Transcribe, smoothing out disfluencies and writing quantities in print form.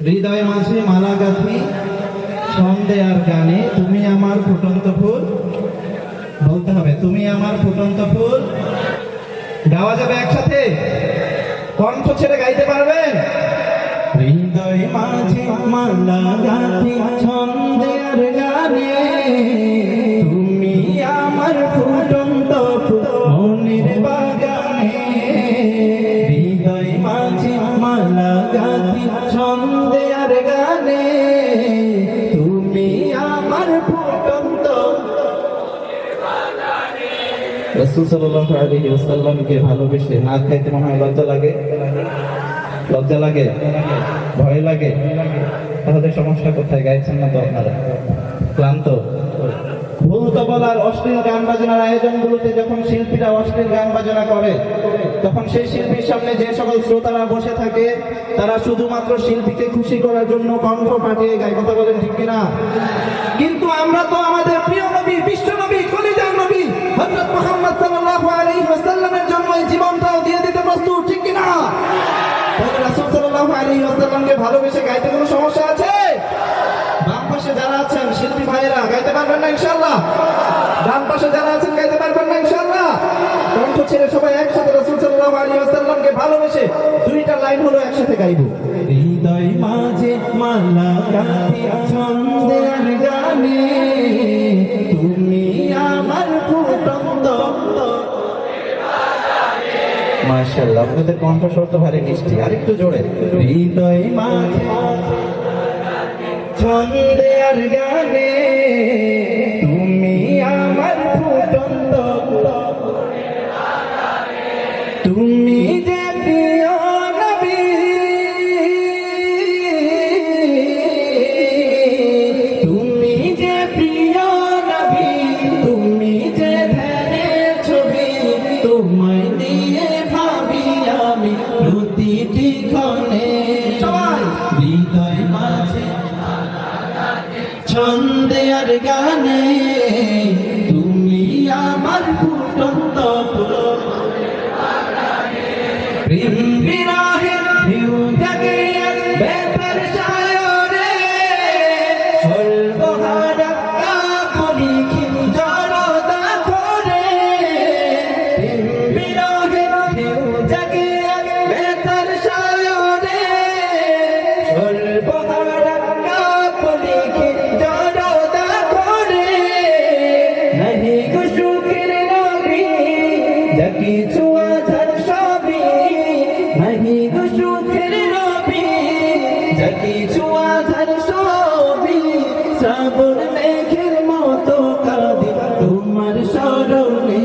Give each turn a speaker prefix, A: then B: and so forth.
A: হৃদয় মাঝে মালা গাঁথি ছন্দে আর গানে, তুমি আমার ফুটন্ত ফুল। বলতে হবে, তুমি আমার ফুটন্ত ফুল। গাওয়া যাবে একসাথে, কণ্ঠ ছেড়ে গাইতে পারবেন? হৃদয় মাঝে মালা গাঁথি ছন্দে আর গানে, তুমি আমার ফুটন্ত ফুল মনের বাগানে। হৃদয় মাঝে মালা গাঁথি ছন্দে আর গানে, তুমি আমার ফুটন্ত। রাসূল সাল্লাল্লাহু আলাইহি ওয়াসাল্লামকে ভালোবেসে না খাইতে মনে হয় লজ্জা লাগে? লজ্জা লাগে? ভয় লাগে? তাহলে সমস্যা কোথায়? গাইছেন না তো আপনারা? ক্লান্ত? ভুল তো বলার। অশ্লীল গান বাজনার আয়োজনগুলোতে যখন শিল্পীরা অশ্লীল গান বাজনা করে, তখন সেই শিল্পীর সামনে যে সকল শ্রোতারা বসে থাকে, তারা শুধুমাত্র শিল্পীকে খুশি করার জন্য কণ্ঠ ফাটিয়ে গায়। কথা বলেন ঠিক কিনা? কিন্তু আমরা তো আমাদের প্রিয় নবী, বিশ্ব নবী, কলিজার নবী হযরত মুহাম্মদ সাল্লাল্লাহু আলাইহি ওয়াসাল্লামের জন্য এই জীবনটাও দিয়ে দিতে প্রস্তুত, ঠিক কিনা? রাসূল সাল্লাল্লাহু আলাইহি ওয়াসাল্লামকে ভালোবেসে গাইতে কোনো সমস্যা আছে? বাম পাশে যারা আছেন শিল্পী ভাইয়েরা গাইতে পারবেন না ইনশাআল্লাহ? ডান পাশে যারা আছেন গাইতে পারবেন না ইনশাআল্লাহ? কণ্ঠ ছেড়ে সবাই একসাথে রাসূল সাল্লাল্লাহু আলাইহি ওয়াসাল্লামকে ভালোবেসে দুইটা লাইন হলো একসাথে গাইবো। হৃদয় মাঝে মালা গাঁথি ছন্দে আর গানে, তুমি আমার ফুটন্ত। মাশাআল্লাহ, আপনাদের কণ্ঠস্বর তো ভারী মিষ্টি। আরেকটু জোরে। হৃদয় মাঝে ছন্দে আর গানে, তুমি আমার ফুটন্ত। তুমি যে প্রিয় নবী, তুমি যে প্রিয় নবী, তুমি যে ধ্যানের ছবি, তোমায় নিয়ে ভাবি আমি প্রতিটি ক্ষণে। সবাই হৃদয় মাঝে ছন্দে আর গানে, তুমি আমার ফুটন্ত ফুল। প্রেম বিরহে ঢেউ জাগে বেতার সায়রে, সর্বহারা কাপড়ি খিঞ্জরতা করে। প্রেম বিরহে ঢেউ জাগে বেতার সায়রে, সর্বহারা কাপড়ি খিঞ্জরতা করে। নাহি গো সুখের নবী যা কিছু আধার সবই, নাহি গো সুখের নবী যা কিছু আধার সবই। শ্রাবণ মেঘের মতো কাঁদি তোমার স্মরণে,